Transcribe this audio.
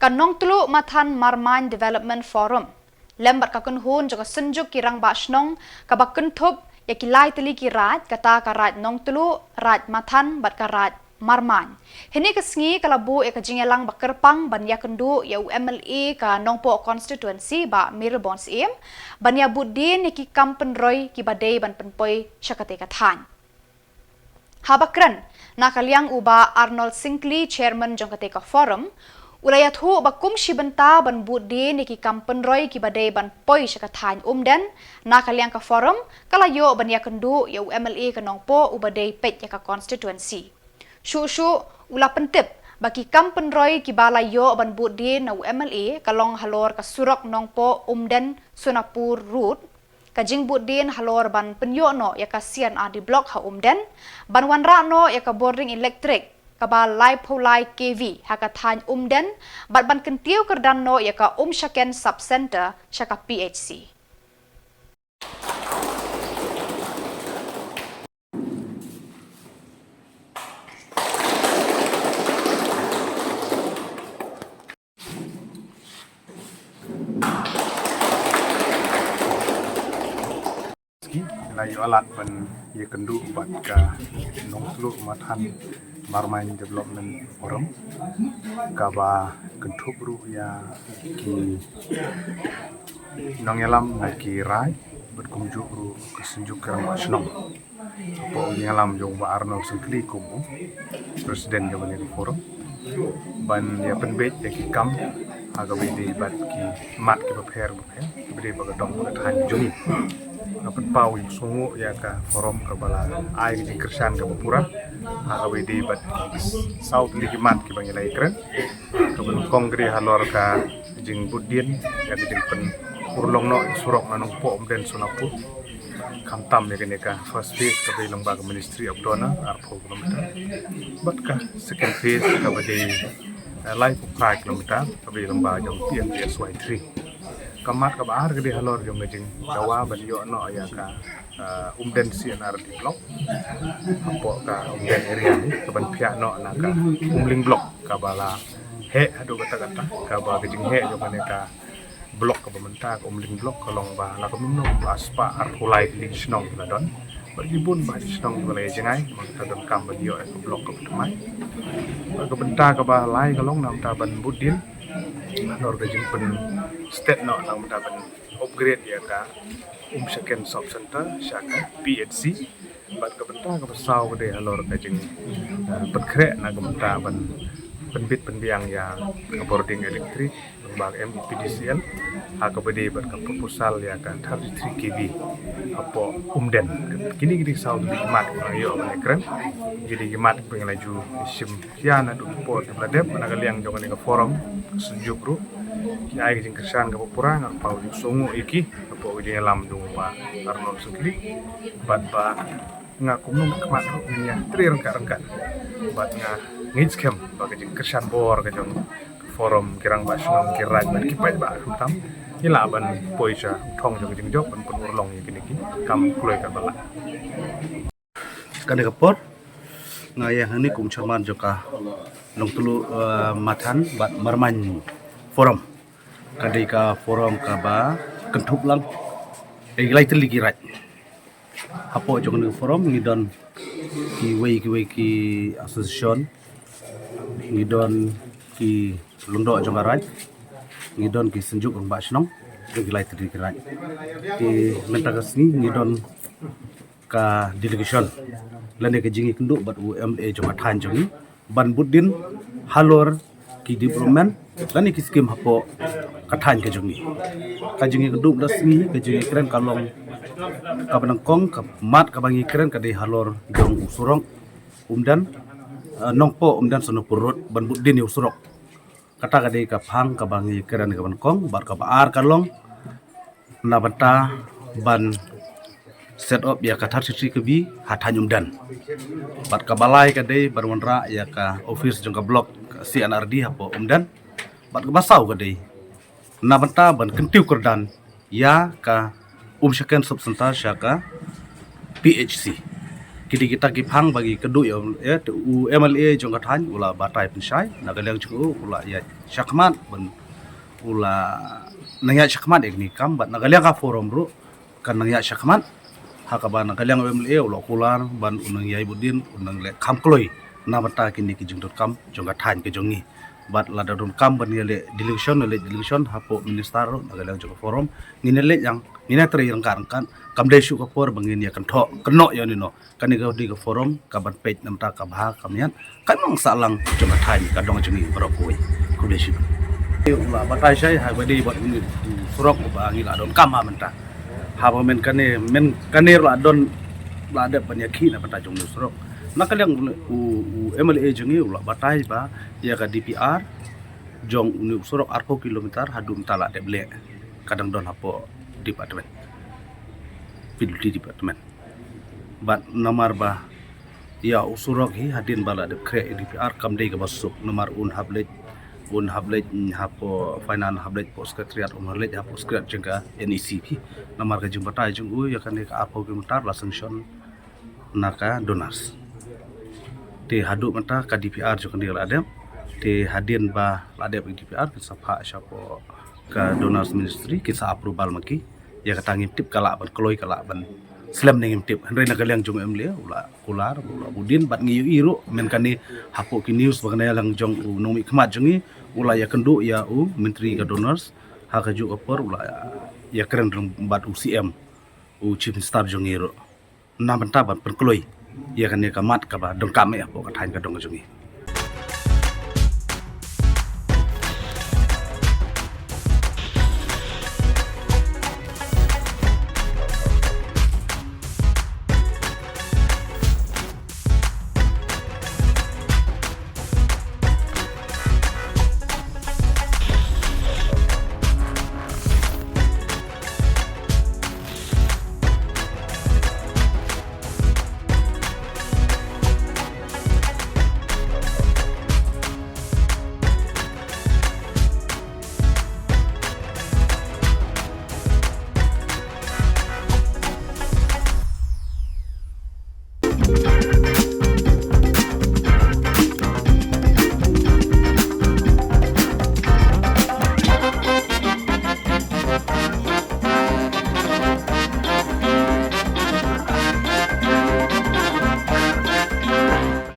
Kanong tulu matan Marmain Development Forum. Lembat kakun hun juga senjuk kirang basnong kabakun tup ya kilai teli kirat kata karat nong tulu rat matan bat karat Marmain. Hini kesengi kalabu ya kejingelang bakerpang ban ya kendu ya UMLA ka nongpo constituency ba Mirbon Sim ban ya budin ki kampen roy ki badai ban penpoi syakate kathan. Habakran nakaliang uba Arnold Sinclair chairman jongkate ka forum ulayat hu bakum shibenta ban budin ki kampen roy ki badai ban poi syakathan umden nakaliang ka forum kalayo ban ya kendu ya UMLA ka nongpo ubadai pet ya ka constituency. Shu ula pentip bagi kampen roy ki balayo ban budin na UMLA kalong halor ka surok nongpo umden Sunapur route kajing budin halor ban penyo no ya ka CNR di blok ha umden ban wanra no ya ka boring electric kaba lai polai KV hakathan umden bat ban kentiu kerdan no ya ka Syaken sub center syaka PHC. Layu alat ban ye kendu bat ka nong tulu matan Marmain Development Forum kaba kentup ru ya ki nong yalam na ki rai bat kumju ru kesenjuk kerang basnong po yalam jong ba Arnold Sinclair kumu presiden jong ni forum ban ya penbet ya ki kam aga bidi bat ki mat ki prepare bidi bagadong bagathan juni apat pau yung sungu ya ka forum ka bala ay di kersan ka pura aga wedi bat south ligimat ki bang ilai kren ka ban kongre halor ka jing budin ya di pen urlong no surok nanong po den Sunapur kamtam ya kene ka first phase ka bilang baga ministry of dona arpo kilometer bat ka second phase ka badi life of 5 kilometer ka bilang baga jong PMPSY 3 kamat ka baar gede halor jong ngejing jawa ban yo no ya ka umden CNR di blok apo ka umden area ni ka ban pihak no na ka umling blok ka bala he adu kata ka ba ngejing he jong ne ka blok ka bamenta ka umling blok ka long ba la ka minno aspa artulai ling snong la don beribun ba di snong balai jengai mang ta don kam ban yo ka blok ka pemai ka benta ka ba lai ka long nam ta ban budin halor ka jing pen state no nang mendapat upgrade ya ka Syaken sub center syaka PHC bat ka benta ka pasau de halor ka jing penkrek na ka benta ban penbit penbiang ya ka boarding elektrik bang MPDCL ha ka bede bat ka proposal ya ka 33 kV apo umden kini gidi sau di mat yo ne kren jadi mat pengelaju sim kiana du port bladep na ka liang jong ne ka forum sejuk ru ai jing kersan ka pura ngak pau di sungu iki apo di alam dung ba Arnold Sinclair bat ba ngak kumum kemat ru nya tri rengka bat nga ngits kem ba jing kersan bor ka jong forum kirang basnong kirat ban kipai ba tam ilaban poisa thong jong jing jok ban penurlong iki niki kam kloi ka bala kan kapor ngaya hani kum chairman joka nong tulu matan bat Marmain forum kadai ka forum ka ba kentup lang lai teli kirat apo jong ni forum ngidon ki wei association ngidon ki lundo jong arai ngidon ki senjuk ng basnong lai teli kirat ki mentakas ni ngidon ka delegation lane ke jingi kenduk bat UMLA jong athan jong ban budin halor ki development lane ki skim hapo kathan ke jong ni ka jingi kenduk dasmi ke jingi keren kalong ka banangkong ka mat ka bangi keren ka de halor jong usurong umdan nongpo umdan Sunapur road ban budin usurok kata ka de ka phang ka bangi keren ka banangkong bar ka baar kalong na banta ban set up ya ka 33 kV hathan umdan bat ka balai ka dei barwanra ya ka office jong ka blok CNRD hapo umdan bat ka basau ka dei na banta ban kentiu kerdan ya ka Syaken sub center syaka PHC kita kipang bagi kedua ya u MLA jong kathan ula batai pensai nagaliang chu ula ya syakmat ben ula nangya syakmat ek ni kam bat nagaliang ka forum ru kan nangya syakmat hakaba nagaliang MLA ula kular ban unang yai budin unang le kam kloi na bata kini ki jong kam jong kathan ke jongi bat la dadun kam ban le delusion hapo minister nagaliang jong forum nginele yang ngina tri rangkan kam desu ka por bangin ya kan tho keno ya ni no kan ni di ka forum ka ban page namta ka bha kamian kan mang salang jong thai ka dong jeni berokoi ku desu ula batai sai ha badi bot ni surok ba ngila don kama menta ha men kan ni la don la ada penyakit na bata jong surok maka yang u MLA jengi ula batai ba ya ka DPR jong uni surok arpo kilometer hadum tala deble kadang don hapo departemen PWD departemen bat nomor ba ya usurok hi hadin bala de kre DPR kam dei ka basuk nomor un hablet hapo finance hablet post sekretariat hablet hapo sekretariat jengka NEC hi nomor ka jumpa jung ya kan ka apo kilometer la sanction naka donors te hadu mata ka DPR jung kan adem te hadin ba ladep DPR ke sapa syapo ka donors ministry kita approval maki ya kata ngintip kala ban kloi kala ban slam ning ngintip henry nagaliang jong MLA ula kular ula budin bat ngiyu iru men kani hapo ki news bagana lang jong nomi khmat jongi ula ya kendu ya menteri ka donors ha ka ju opor ula ya keren bat UCM chief staff jongi ro na ban ban kloi ya kani ka mat ka ba dong kame hapo ka thain ka dong jongi